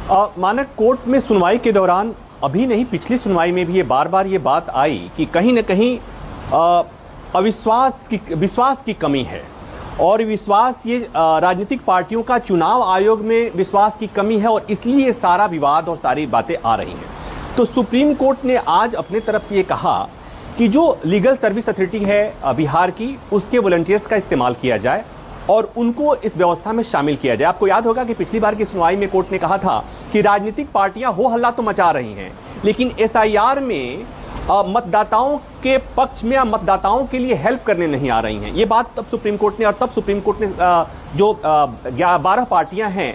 मानक कोर्ट में सुनवाई के दौरान अभी नहीं, पिछली सुनवाई में भी ये बार बार ये बात आई कि कहीं न कहीं विश्वास की कमी है। और विश्वास, ये राजनीतिक पार्टियों का चुनाव आयोग में विश्वास की कमी है और इसलिए ये सारा विवाद और सारी बातें आ रही हैं। तो सुप्रीम कोर्ट ने आज अपने तरफ से ये कहा कि जो लीगल सर्विस अथॉरिटी है बिहार की, उसके वॉलंटियर्स का इस्तेमाल किया जाए और उनको इस व्यवस्था में शामिल किया जाए। आपको याद होगा कि पिछली बार की सुनवाई में कोर्ट ने कहा था कि राजनीतिक पार्टियां हो हल्ला तो मचा रही हैं, लेकिन एसआईआर में मतदाताओं के पक्ष में या मतदाताओं के लिए हेल्प करने नहीं आ रही हैं। ये बात तब सुप्रीम कोर्ट ने, और तब सुप्रीम कोर्ट ने जो 12 पार्टियां हैं,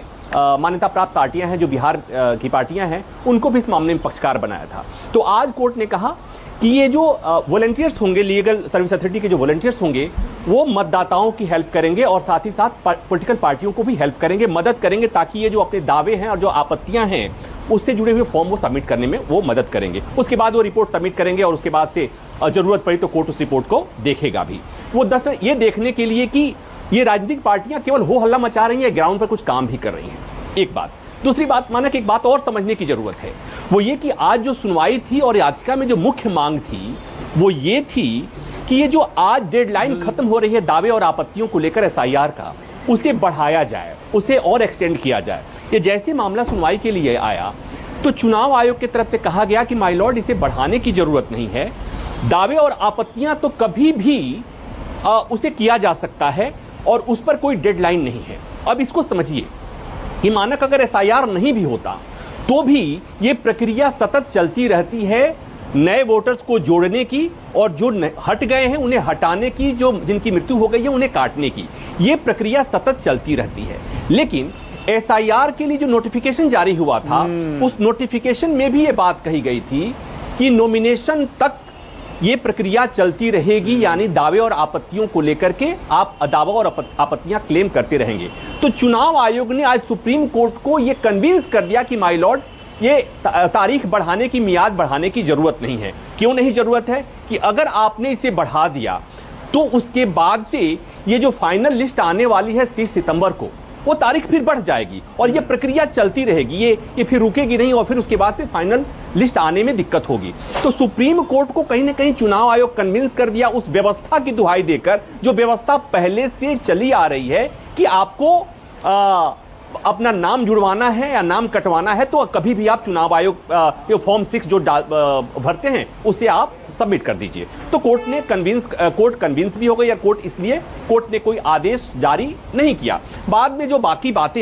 मान्यता प्राप्त पार्टियां हैं, जो बिहार की पार्टियां हैं, उनको भी इस मामले में पक्षकार बनाया था। तो आज कोर्ट ने कहा कि ये जो वॉलंटियर्स होंगे, लीगल सर्विस अथॉरिटी के जो वॉलंटियर्स होंगे, वो मतदाताओं की हेल्प करेंगे और साथ ही साथ पॉलिटिकल पार्टियों को भी हेल्प करेंगे, मदद करेंगे, ताकि ये जो अपने दावे हैं और जो आपत्तियां हैं उससे जुड़े हुए फॉर्म वो सबमिट करने में वो मदद करेंगे। उसके बाद वो रिपोर्ट सबमिट करेंगे और उसके बाद से जरूरत पड़ी तो कोर्ट उस रिपोर्ट को देखेगा भी। वो ये देखने के लिए कि ये राजनीतिक पार्टियां केवल हो हल्ला मचा रही हैं, ग्राउंड पर कुछ काम भी कर रही हैं। एक बात। दूसरी बात, मानक एक बात और समझने की जरूरत है, वो ये कि आज जो सुनवाई थी और याचिका में जो मुख्य मांग थी वो ये थी कि ये जो आज डेडलाइन खत्म हो रही है दावे और आपत्तियों को लेकर एसआईआर का, उसे बढ़ाया जाए, उसे और एक्सटेंड किया जाए। ये जैसे मामला सुनवाई के लिए आया तो चुनाव आयोग की तरफ से कहा गया कि माय लॉर्ड, इसे बढ़ाने की जरूरत नहीं है, दावे और आपत्तियां तो कभी भी उसे किया जा सकता है और उस पर कोई डेडलाइन नहीं है। अब इसको समझिए कि मानक अगर एसआईआर नहीं भी होता तो भी ये प्रक्रिया सतत चलती रहती है, नए वोटर्स को जोड़ने की और जो हट गए हैं उन्हें हटाने की, जो जिनकी मृत्यु हो गई है उन्हें काटने की, ये प्रक्रिया सतत चलती रहती है। लेकिन एसआईआर के लिए जो नोटिफिकेशन जारी हुआ था, उस नोटिफिकेशन में भी ये बात कही गई थी कि नॉमिनेशन तक ये प्रक्रिया चलती रहेगी, यानी दावे और आपत्तियों को लेकर के आप दावा और आपत्तियां क्लेम करते रहेंगे। तो चुनाव आयोग ने आज सुप्रीम कोर्ट को ये कन्विंस कर दिया कि माय लॉर्ड, ये तारीख बढ़ाने की, मियाद बढ़ाने की जरूरत नहीं है। क्यों नहीं जरूरत है? कि अगर आपने इसे बढ़ा दिया तो उसके बाद से ये जो फाइनल लिस्ट आने वाली है 30 सितंबर को, वो तारीख फिर बढ़ जाएगी और ये प्रक्रिया चलती रहेगी, ये फिर रुकेगी नहीं और फिर उसके बाद से फाइनल लिस्ट आने में दिक्कत होगी। तो सुप्रीम कोर्ट को कहीं ना कहीं चुनाव आयोग कन्विंस कर दिया उस व्यवस्था की दुहाई देकर, जो व्यवस्था पहले से चली आ रही है कि आपको अपना नाम जुड़वाना है या नाम कटवाना है तो कभी भी आप चुनाव आयोग फॉर्म 6 जो भरते हैं उसे आप सबमिट कर दीजिए। तो कोर्ट कन्विंस भी हो गई, या कोर्ट ने कोई आदेश जारी नहीं किया। बाद में जो बाकी बातें